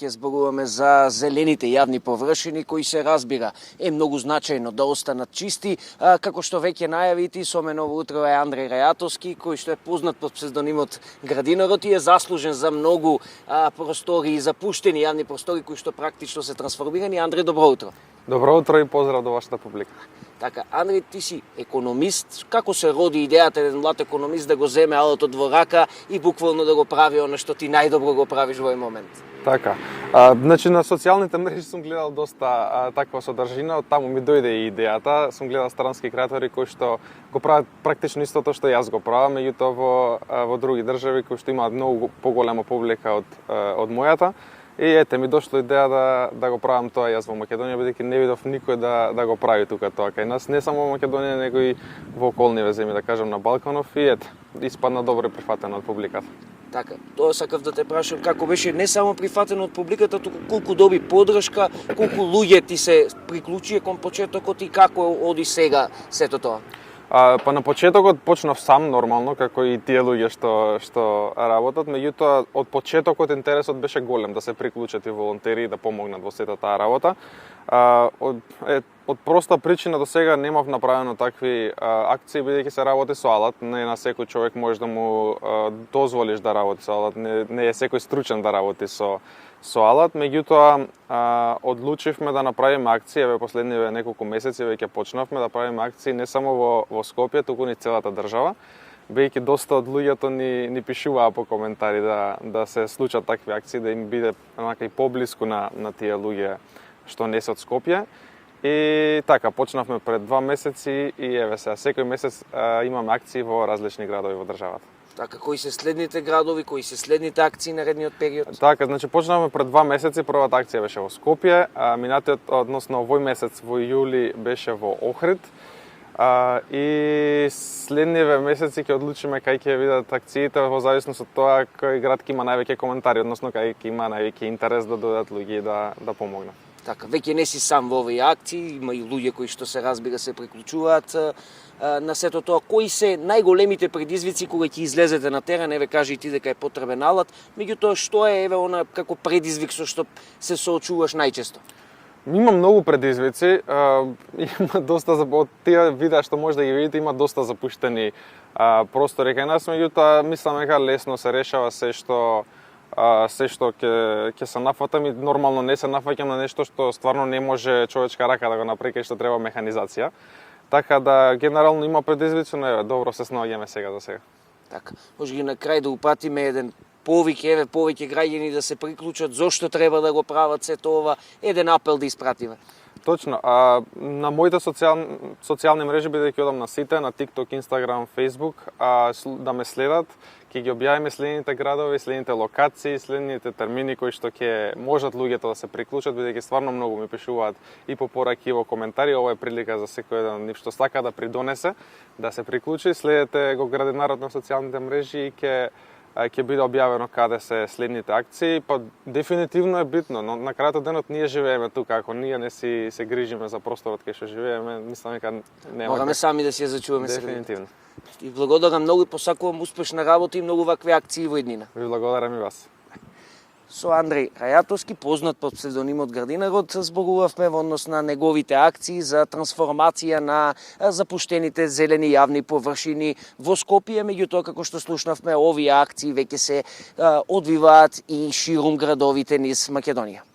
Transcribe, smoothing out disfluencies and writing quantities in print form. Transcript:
ќе зборуваме за зелените јавни површини кои се разбира е многу значајно да останат чисти, како што веќе најавите со мене ово утро е Андреј Рајатовски, кој што е познат под псевдонимот Градинарот и е заслужен за многу простори и запуштени јавни простори кои што практично се трансформирани. Андреј, добро утро. Добро утро и поздрав до вашата публика. Така, Андреј, ти си економист. Како се роди идејата еден млад економист да го земе алото во рака и буквално да го прави оно што ти најдобро го правиш во овој момент? Така. Значи на социјалните мрежи сум гледал доста таква содржина, од таму ми дојде и идејата. Сум гледал странски креатори кои што го прават практично истото што јас го правам, меѓутоа во други држави кои што имаат многу поголема публика од мојата. И ете ми дошло идеја да го правам тоа јас во Македонија, бидејќи не видов никој да го прави тука тоа кај нас, не само во Македонија, него и во околниве земји, да кажам на Балканов, и ете, испадна добро прифатено од публиката. Така, тоа сакав да те прашам како беше не само прифатено од публиката, туку колку доби поддршка, колку луѓе ти се приклучија кон почетокот и како оди сега сето тоа? Па на почетокот почнав сам нормално, како и тие луѓе што работат, меѓутоа од почетокот интересот беше голем да се приклучат и волонтери да помогнат во сета таа работа. Од проста причина до сега немав направено такви акции, бидејќи се работи со алат, не на секој човек може да му дозволиш да работи со алат, не е секој стручен да работи со алат, меѓутоа одлучивме да направиме акции, еве последниве неколку месеци веќе почнавме да правиме акции не само во Скопје, туку и целата држава, бидејќи доста од луѓето ни пишуваа по коментари да се случат такви акции, да им биде и поблиску на тие луѓе што не се од Скопје. И така, почнавме пред 2 месеци и еве сега, секој месец имаме акции во различни градови во државата. Така, кои се следните градови, кои се следните акции наредниот период? Така, значи почнавме пред 2 месеци, првата акција беше во Скопје, минатиот, односно овој месец во јули беше во Охрид, и следниве месеци ќе одлучиме кај ќе видат акциите во зависност од тоа кој град ќе има највеќе коментари, односно кај ќе има највеќе интерес да дојдат луѓе да помогнат. Така, веќе не си сам во овие акции, има и луѓе кои што се разбира се приклучуваат на сето тоа. Кои се најголемите предизвици кога ќе излезете на терен? Еве кажи ти дека е потребен алат, меѓутоа што е еве она како предизвик со што се соочуваш најчесто? Има многу предизвици, има доста од тие видеа што може да ги видите, има доста запуштени простори кај нас, меѓутоа мислам дека лесно се решава се што ќе се нафатам и нормално не се нафаќам на нешто што стварно не може човечка рака да го направи, кај што треба механизација. Така да генерално има предизвици, но еве добро се снаоѓаме сега за сега. Така, може ги на крај да упатиме еден повик, еве повеќе граѓани да се приклучат, зошто треба да го прават сето ова, еден апел да испратиме. Точно, на моите социјални мрежи, бидејќи одам на сите, на TikTok, Instagram, Facebook, да ме следат, ќе ги објавиме следните градови, следните локации, следните термини кои што ќе можат луѓето да се приклучат, бидејќи стварно многу ми пишуваат и по пораки и во коментари. Ова е прилика за секој еден од нив што сака да придонесе, да се приклучи. Следете го Градинарот на социјалните мрежи и ќе биде објавено каде се следните акции, па дефинитивно е битно, но на крајот денот ние живееме тука, ако ние не се грижиме за просторот кај што живееме, мислам дека нема. Мораме сами да си ја зачуваме средата. Дефинитивно. И благодарам многу и посакувам успешна работа и многу вакви акции во иднина. Ви благодарам и вас. Со Андреј Рајатовски, познат под псевдонимот Градинарот, зборувавме во однос на неговите акции за трансформација на запуштените зелени јавни површини во Скопје, меѓутоа како што слушнавме, овие акции веќе се одвиваат и ширум градовите низ Македонија.